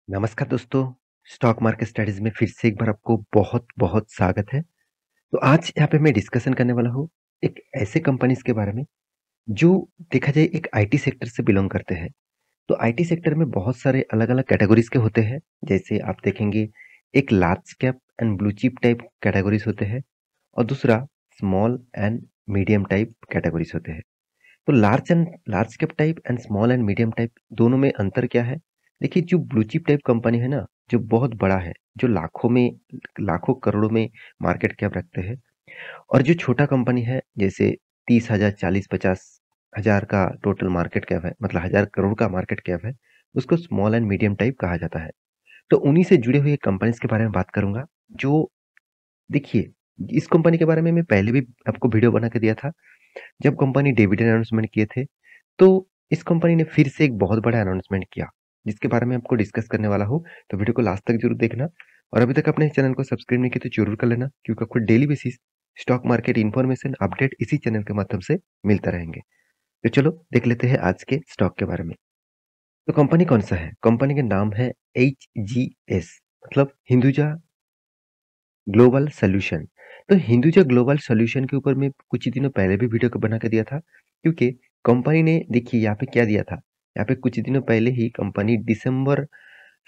नमस्कार दोस्तों, stock market studies में फिर से एक बार आपको बहुत-बहुत स्वागत है। तो आज यहाँ पे मैं डिस्कशन करने वाला हूँ, एक ऐसे कंपनीज़ के बारे में, जो देखा जाए एक आईटी सेक्टर से बिलॉन्ग करते हैं। तो आईटी सेक्टर में बहुत सारे अलग-अलग कैटेगरीज़ के होते हैं, जैसे आप देखेंगे एक large cap and blue chip type categories होते हैं और दूसरा small and medium type categories होते हैं। तो large cap type and small and medium type दोनों में अंतर क्या है? देखिए जो ब्लू चिप टाइप कंपनी है ना, जो बहुत बड़ा है, जो लाखों करोड़ों में मार्केट कैप रखते हैं और जो छोटा कंपनी है जैसे 30,000 40-50,000 का टोटल मार्केट कैप है, मतलब 1000 करोड़ का मार्केट कैप है, उसको स्मॉल एंड मीडियम टाइप कहा जाता है। तो उन्हीं से जुड़े हुए कंपनीज़ के बारे में बात करूँगा, जो देखिए इस कंपनी के बारे में मैं पहले भी आपको वीडियो बना के दिया था। जब कंपनी डिविडेंड अनाउंसमेंट किए थे, तो इस कंपनी ने फिर से एक बहुत बड़ा अनाउंसमेंट किया, जिसके बारे में आपको डिस्कस करने वाला हूँ, तो वीडियो को लास्ट तक ज़रूर देखना और अभी तक अपने चैनल को सब्सक्राइब नहीं किया तो ज़रूर कर लेना, क्योंकि आपको daily basis stock market information update इसी चैनल के माध्यम से मिलता रहेंगे। तो चलो देख लेते हैं आज के स्टॉक के बारे में। तो कंपनी कौन-सा है? कंपनी का नाम है HGS मतलब हिंदुजा ग्लोबल सॉल्यूशन। तो हिंदुजा ग्लोबल सॉल्यूशन के ऊपर मैं कुछ ही दिनों पहले भी वीडियो को बना के दिया था, क्योंकि कंपनी ने देखिए यहाँ पे क्या दिया था। यहाँ पे कुछ दिनों पहले ही कंपनी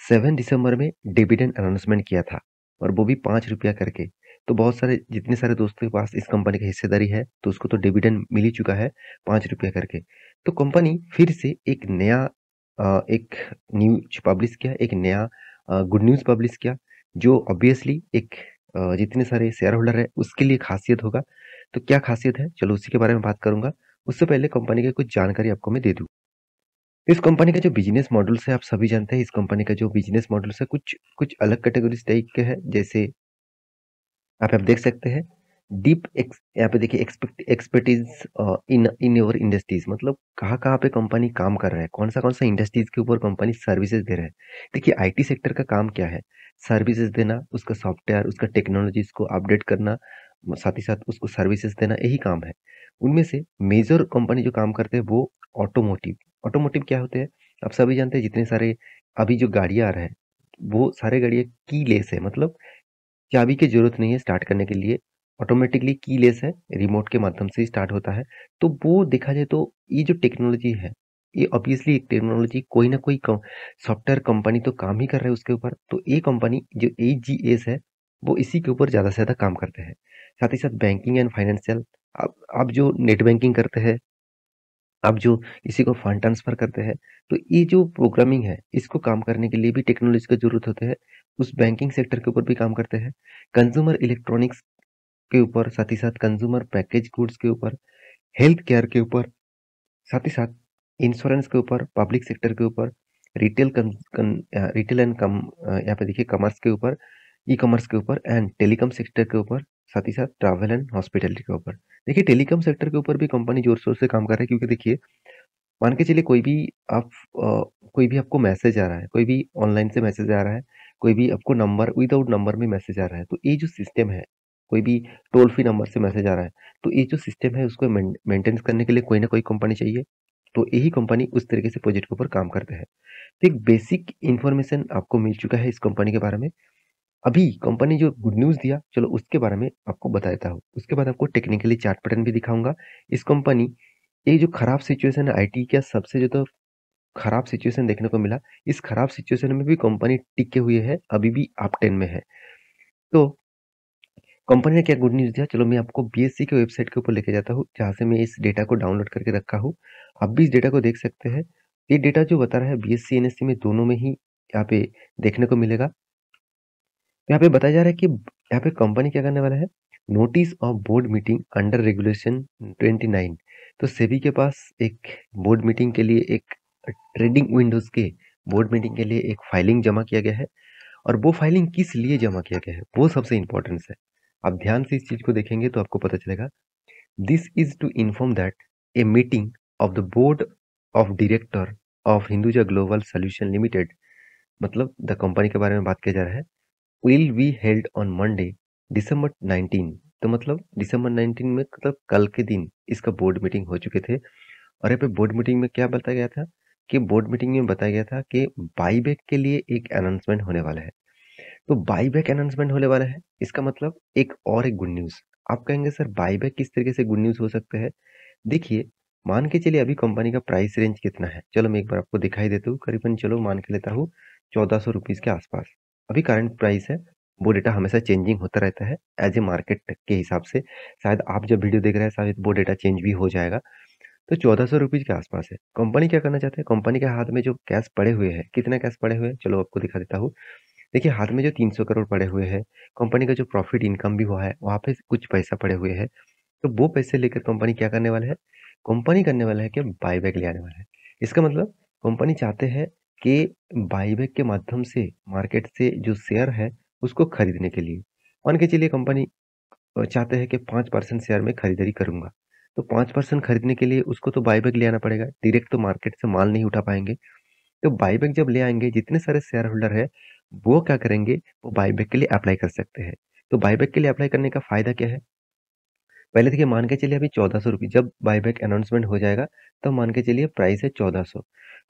7 दिसंबर में डिविडेंड अनाउंसमेंट किया था और वो भी ₹5 करके। तो बहुत सारे जितने सारे दोस्तों के पास इस कंपनी की हिस्सेदारी है, तो उसको तो डिविडेंड मिल ही चुका है ₹5 करके। तो कंपनी फिर से एक न्यूज़ पब्लिश किया, एक नया गुड न्यूज़ पब्लिश किया, जो ऑब्वियसली एक जितने सारे शेयर होल्डर हैं उसके लिए खासियत होगा। तो क्या खासियत है? चलो उसी के बारे में बात करूँगा। उससे पहले कंपनी की कुछ जानकारी आपको मैं दे दूँ। इस कंपनी का जो बिज़नेस मॉडल्स है आप सभी जानते हैं, इस कंपनी का जो बिज़नेस मॉडल्स है कुछ कुछ अलग कैटेगरीज़ टाइप के हैं। जैसे आप देख सकते हैं डीप एक्स यहाँ पे देखिए एक्सपर्टीज़ इन योर इंडस्ट्रीज़, मतलब कहाँ-कहाँ पे कंपनी काम कर रहा है, कौन-सा इंडस्ट्रीज़ के ऊपर कंपनी सर्विसेज़ दे रहा है। देखिए आईटी सेक्टर का काम क्या है? सर्विसेज़ देना, उसका सॉफ्टवेयर, उसका टेक्नोलॉजीज़ को अपडेट करना, साथ ही साथ उसको सर्विसेज़ देना, यही काम है। उनमें से मेजर कंपनी जो काम करते हैं वो ऑटोमोटिव। ऑटोमोटिव क्या होते हैं? आप सभी जानते हैं जितने सारे अभी जो गाड़ियाँ आ रहे हैं, वो सारे गाड़ियाँ कीलेस है, मतलब चाबी की ज़रूरत नहीं है स्टार्ट करने के लिए, ऑटोमैटिकली कीलेस है, रिमोट के माध्यम से ही स्टार्ट होता है। तो वो देखा जाए तो ये जो टेक्नोलॉजी है, ये ऑब्वियसली एक टेक्नोलॉजी कोई ना कोई सॉफ्टवेयर कंपनी तो काम ही कर रहा है उसके ऊपर। तो ये कंपनी जो एजीएस है, वो इसी के ऊपर ज़्यादा से ज़्यादा काम करते हैं। साथ ही साथ बैंकिंग एंड फाइनेंशियल, आप जो नेट बैंकिंग करते हैं, आप जो किसी को फंड ट्रांसफर करते हैं, तो ये जो प्रोग्रामिंग है, इसको काम करने के लिए भी टेक्नोलॉजी की ज़रूरत होती है। उस बैंकिंग सेक्टर के ऊपर भी काम करते हैं। कंज्यूमर इलेक्ट्रॉनिक्स के ऊपर, साथ ही साथ कंज्यूमर पैकेज गुड्स के ऊपर, हेल्थ केयर के ऊपर, साथ ही साथ इंश्योरेंस के ऊपर, पब्लिक सेक्टर के ऊपर, रिटेल एंड यहाँ पे देखिए कॉमर्स के ऊपर, ई-कॉमर्स के ऊपर एंड टेलीकॉम सेक्टर के ऊपर, साथ ही साथ ट्रैवल एंड हॉस्पिटैलिटी के ऊपर। देखिए टेलीकॉम सेक्टर के ऊपर भी कंपनी ज़ोर-शोर से काम कर रहा है, क्योंकि देखिए मान के चलिए कोई भी आपको मैसेज आ रहा है, कोई भी ऑनलाइन से मैसेज आ रहा है, कोई भी आपको नंबर विदाउट नंबर में मैसेज आ रहा है, तो ये जो सिस्टम है, कोई भी टोल फ्री नंबर से मैसेज आ रहा है, तो ये जो सिस्टम है उसको मेंटेनेंस करने के लिए कोई ना कोई कंपनी चाहिए। तो यही कंपनी उस तरीके से प्रोजेक्ट के ऊपर काम करते हैं। तो एक बेसिक इन्फॉर्मेशन आपको मिल चुका है इस कंपनी के बारे में। अभी कंपनी जो गुड न्यूज़ दिया, चलो उसके बारे में आपको बता देता हूँ। उसके बाद आपको टेक्निकली चार्ट पैटर्न भी दिखाऊँगा। इस कंपनी ये जो खराब सिचुएशन है आईटी का, सबसे ज़्यादा खराब सिचुएशन देखने को मिला। इस खराब सिचुएशन में भी कंपनी टिके हुए है, अभी भी अप ट्रेंड में है। तो कंपनी ने क्या गुड न्यूज़ दिया, चलो मैं आपको बीएसई के वेबसाइट के ऊपर लेके जाता हूँ, जहाँ से मैं इस डेटा को डाउनलोड करके रखा हूँ। आप भी इस डेटा को देख सकते हैं। ये डेटा जो बता रहा है बीएसई, एनएसई में दोनों में ही यहाँ पे देखने को मिलेगा। यहाँ पे बताया जा रहा है कि यहाँ पे कंपनी क्या करने वाला है, notice of board meeting under regulation 29। तो सेबी के पास एक बोर्ड मीटिंग के लिए एक ट्रेडिंग विंडोज के बोर्ड मीटिंग के लिए एक फाइलिंग जमा किया गया है और वो फाइलिंग किस लिए जमा किया गया है वो सबसे इम्पोर्टेंट है। आप ध्यान से इस चीज को देखेंगे तो आपको पता चलेगा। This is to inform that a meeting of the board of director of Hinduja Global Solution Limited, मतलब द कंपनी के बारे में बात किया जा रहा है, will be held on Monday December 19। तो मतलब दिसंबर 19 में मतलब कल के दिन इसका बोर्ड मीटिंग हो चुके थे और यहाँ पे बोर्ड मीटिंग में क्या बताया गया था कि बोर्ड मीटिंग में बताया गया था कि बाईबैक के लिए एक अनाउंसमेंट होने वाला है। तो बाईबैक अनाउंसमेंट होने वाला है, इसका मतलब एक गुड न्यूज़। आप कहेंगे सर बाईबैक किस तरीके से गुड न्यूज़ हो सकता है? देखिए, मान के चलिए अभी कंपनी का प्राइस रेंज कितना है? चलो मैं एक बार आपको दिखाई देता हूँ, करीबन चलो मान के लेता हूँ ₹1400 के आसपास। अभी करंट प्राइस है, वो डेटा हमेशा चेंजिंग होता रहता है एज़ ए मार्केट के हिसाब से। शायद आप जब वीडियो देख रहे हैं शायद वो डेटा चेंज भी हो जाएगा। तो ₹1400 के आसपास है। कंपनी क्या करना चाहते हैं? कंपनी के हाथ में जो कैश पड़े हुए हैं, कितने कैश पड़े हुए हैं? चलो आपको दिखा देता हूँ। देखिए हाथ में जो 300 करोड़ पड़े हुए हैं, कंपनी का जो प्रॉफिट इनकम भी हुआ है, वहाँ पे कुछ पैसा पड़े हुए हैं। तो वो पैसे लेकर कंपनी क्या करने वाला है? कंपनी करने वाला है कि बायबैक ले आने वाला है। इसका मतलब कंपनी चाहते हैं कि बायबैक के माध्यम से मार्केट से जो शेयर है, उसको खरीदने के लिए। मान के चलिए कंपनी चाहते हैं कि 5% शेयर में खरीदारी करूँगा। तो 5% खरीदने के लिए उसको तो बायबैक ले आना पड़ेगा। डायरेक्ट तो मार्केट से माल नहीं उठा पाएँगे। तो बायबैक जब ले आएँगे, जितने सारे शेयर होल्डर हैं, वो क्या करेंगे? वो बायबैक के लिए अप्लाई कर सकते हैं। तो बायबैक के लिए अप्लाई करने का फ़ायदा क्या है? पहले देखिए मान के चलिए अभी ₹1400 जब बायबैक अनाउंसमेंट हो जाएगा, तब मान के चलिए प्राइस है 1400।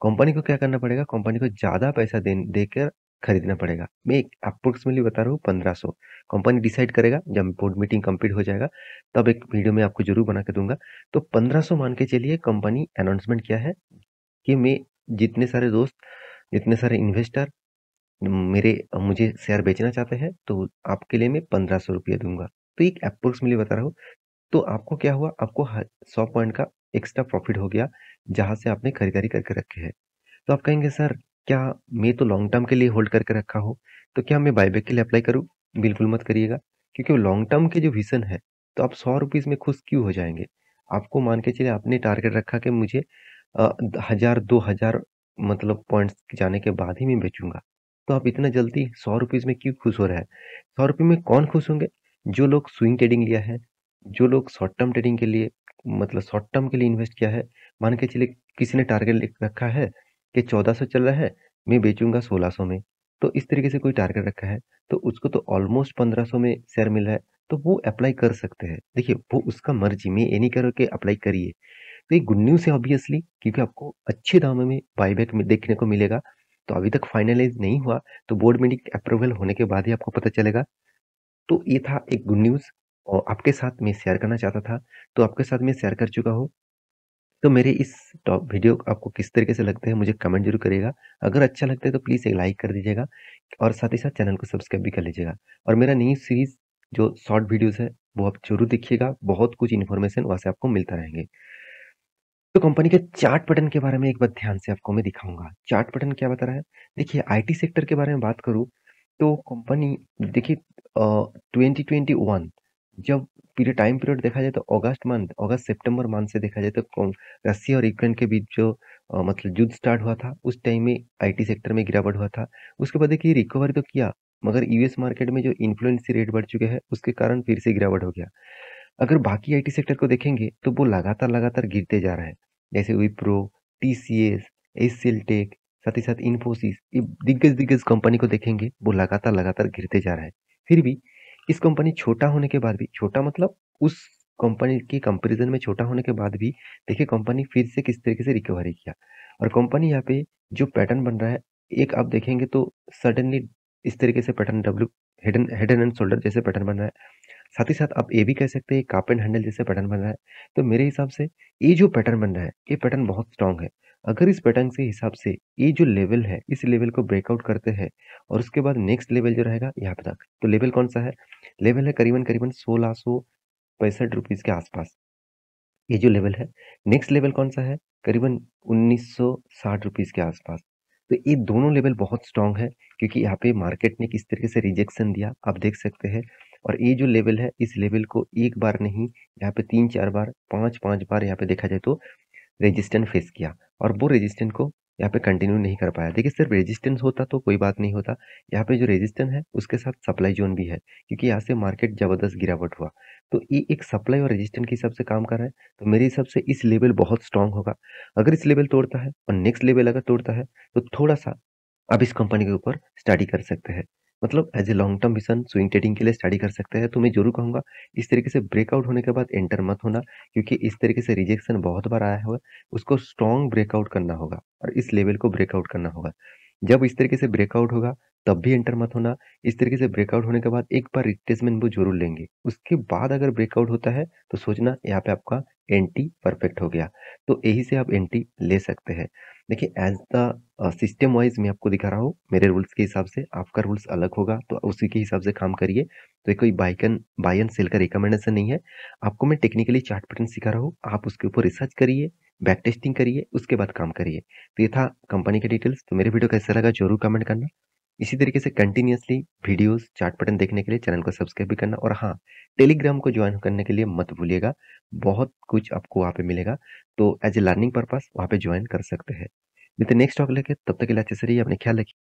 कंपनी को क्या करना पड़ेगा? कंपनी को ज़्यादा पैसा देकर खरीदना पड़ेगा। मैं एक अप्रॉक्सिमेटली बता रहा हूँ 1500। कंपनी डिसाइड करेगा जब बोर्ड मीटिंग कंप्लीट हो जाएगा, तब एक वीडियो मैं आपको ज़रूर बना के दूँगा। तो 1500 मान के चलिए कंपनी अनाउंसमेंट किया है कि मैं जितने सारे दोस्त, जितने सारे इन्वेस्टर मुझे शेयर बेचना चाहते हैं, तो आपके लिए मैं ₹1500 दूँगा। तो एक अप्रॉक्सिमेटली बता रहा हूँ। तो आपको क्या हुआ? आपको 100 पॉइंट का एक्स्ट्रा प्रॉफिट हो गया, जहाँ से आपने खरीदारी करके रखे हैं। तो आप कहेंगे सर क्या मैं तो लॉन्ग टर्म के लिए होल्ड करके रखा हूँ, तो क्या मैं बायबैक के लिए अप्लाई करूँ? बिल्कुल मत करिएगा, क्योंकि लॉन्ग टर्म के जो विज़न है, तो आप ₹100 में खुश क्यों हो जाएँगे? आपको मान के चलिए आपने टारगेट रखा कि मुझे 1000 2000 मतलब पॉइंट्स जाने के बाद ही मैं बेचूँगा। तो आप इतना जल्दी ₹100 में क्यों खुश हो रहे हैं? ₹100 में कौन खुश होंगे? जो लोग स्विंग ट्रेडिंग लिया है, जो लोग शॉर्ट टर्म ट्रेडिंग के लिए मतलब शॉर्ट टर्म के लिए इन्वेस्ट किया है, मान के चलिए किसी ने टारगेट लिख रखा है कि 1400 चल रहा है, मैं बेचूँगा 1600 में। तो इस तरीके से कोई टारगेट रखा है, तो उसको तो ऑलमोस्ट 1500 में शेयर मिल रहा है, तो वो अप्लाई कर सकते हैं। देखिए, वो उसका मर्ज़ी, मैं ये नहीं कह रहा कि अप्लाई करिए। तो ये गुड न्यूज़ है ऑब्वियसली क्योंकि आपको अच्छे दामों में बायबैक में देखने को मिलेगा। तो अभी तक फाइनलाइज़ नहीं हुआ, तो बोर्ड मीटिंग अप्रूवल होने के बाद ही आपको पता चलेगा। तो ये था एक गुड न्यूज़ और आपके साथ मैं शेयर करना चाहता था, तो आपके साथ मैं शेयर कर चुका हूँ। तो मेरे इस वीडियो आपको किस तरीके से लगते हैं मुझे कमेंट ज़रूर करिएगा। अगर अच्छा लगता है तो प्लीज़ एक लाइक कर दीजिएगा और साथ ही साथ चैनल को सब्सक्राइब भी कर लीजिएगा। और मेरा नई सीरीज़ जो शॉर्ट वीडियोज़ है, वो आप ज़रूर देखिएगा, बहुत कुछ इन्फॉर्मेशन वहाँ से आपको मिलता रहेंगे। तो कंपनी के चार्ट पैटर्न के बारे में एक बार ध्यान से आपको मैं दिखाऊँगा। चार्ट पैटर्न क्या बता रहा है? देखिए आईटी सेक्टर के बारे में बात करूँ, तो कंपनी देखिए 2021 जब टाइम पीरियड देखा जाए तो अगस्त सितंबर मंथ से देखा जाए तो रसिया और यूक्रेन के बीच जो मतलब युद्ध स्टार्ट हुआ था, उस टाइम में आईटी सेक्टर में गिरावट हुआ था। उसके बाद देखिए रिकवर तो किया, मगर यूएस मार्केट में जो इन्फ्लुएंस रेट बढ़ चुके हैं, उसके कारण फिर से गिरावट हो गया। अगर बाकी आईटी सेक्टर को देखेंगे तो वो लगातार गिरते जा रहा है। जैसे विप्रो, टीसीएस, एचसीएल साथ ही साथ इन्फोसिस ये दिग्गज कंपनी को देखेंगे वो लगातार गिरते जा रहा है। फिर भी इस कंपनी छोटा होने के बाद भी छोटा मतलब उस कंपनी के कंपैरिजन में छोटा होने के बाद भी देखिए कंपनी फिर से किस तरीके से रिकवरी किया। और कंपनी यहाँ पे जो पैटर्न बन रहा है, एक आप देखेंगे तो सडनली इस तरीके से पैटर्न हेड एंड शोल्डर जैसे पैटर्न बन रहा है। साथ ही साथ आप ये भी कह सकते हैं कप एंड हैंडल जैसे पैटर्न बन रहा है। तो मेरे हिसाब से ये जो पैटर्न बन रहा है, ये पैटर्न बहुत स्ट्रॉन्ग है। अगर इस पैटर्न के हिसाब से ये जो लेवल है, इस लेवल को ब्रेकआउट करते हैं और उसके बाद नेक्स्ट लेवल जो रहेगा यहाँ पे तक। तो लेवल कौन-सा है? लेवल है करीबन-करीबन ₹1665 के आसपास। ये जो लेवल है, नेक्स्ट लेवल कौन-सा है? करीबन ₹1960 के आसपास। तो ये दोनों लेवल बहुत स्ट्रॉन्ग है क्योंकि यहाँ पे मार्केट ने किस तरीके से रिजेक्शन दिया, आप देख सकते हैं। और ये जो लेवल है, इस लेवल को एक बार नहीं, यहाँ पे 3-4 बार, 5-5 बार यहाँ पे देखा जाए तो रेजिस्टेंस फेस किया और वो रेजिस्टेंस को यहाँ पे कंटिन्यू नहीं कर पाया। देखिए सिर्फ रेजिस्टेंस होता तो कोई बात नहीं होता। यहाँ पे जो रेजिस्टेंस है उसके साथ सप्लाई जोन भी है क्योंकि यहाँ से मार्केट जबरदस्त गिरावट हुआ। तो ये एक सप्लाई और रेजिस्टेंस के हिसाब से काम कर रहा है। तो मेरे हिसाब से इस लेवल बहुत स्ट्रांग होगा। अगर इस लेवल तोड़ता है और नेक्स्ट लेवल अगर तोड़ता है तो थोड़ा सा आप इस कंपनी के ऊपर स्टडी कर सकते हैं। मतलब as a long term vision swing trading के लिए स्टडी कर सकते हैं। तो मैं ज़रूर कहूँगा इस तरीके से ब्रेकआउट होने के बाद एंटर मत होना, क्योंकि इस तरीके से रिजेक्शन बहुत बार आया हुआ है, उसको स्ट्रॉन्ग ब्रेकआउट करना होगा और इस लेवल को ब्रेकआउट करना होगा। जब इस तरीके से ब्रेकआउट होगा, तब भी एंटर मत होना। इस तरीके से ब्रेकआउट होने के बाद एक बार रिट्रेसमेंट वो ज़रूर लेंगे। उसके बाद अगर ब्रेकआउट होता है, तो सोचना यहाँ पे आपका एंट्री परफेक्ट हो गया। तो यहीं से आप एंट्री ले सकते हैं। देखिए एज़ द सिस्टम वाइज़ मैं आपको दिखा रहा हूँ, मेरे रूल्स के हिसाब से, आपका रूल्स अलग होगा, तो उसी के हिसाब से काम करिए। तो ये कोई बाय एंड सेल का रिकमेंडेशन नहीं है। आपको मैं टेक्निकली चार्ट पैटर्न सिखा रहा हूँ, आप उसके ऊपर रिसर्च करिए, बैक टेस्टिंग करिए, उसके बाद काम करिए। तो ये था कंपनी के डिटेल्स। तो मेरे वीडियो कैसा लगा ज़रूर कमेंट करना। इसी तरीके से कंटिन्यूअसली वीडियोज़, चार्ट पैटर्न देखने के लिए चैनल को सब्सक्राइब भी करना और हाँ, टेलीग्राम को जॉइन करने के लिए मत भूलिएगा। बहुत कुछ आपको वहाँ पे मिलेगा। तो एज़ ए लर्निंग पर्पज़ वहाँ पे जॉइन कर सकते हैं। मिलते हैं नेक्स्ट टॉक लेके, तब तक के लिए अच्छे से रहिए, अपना ख्याल रखिए।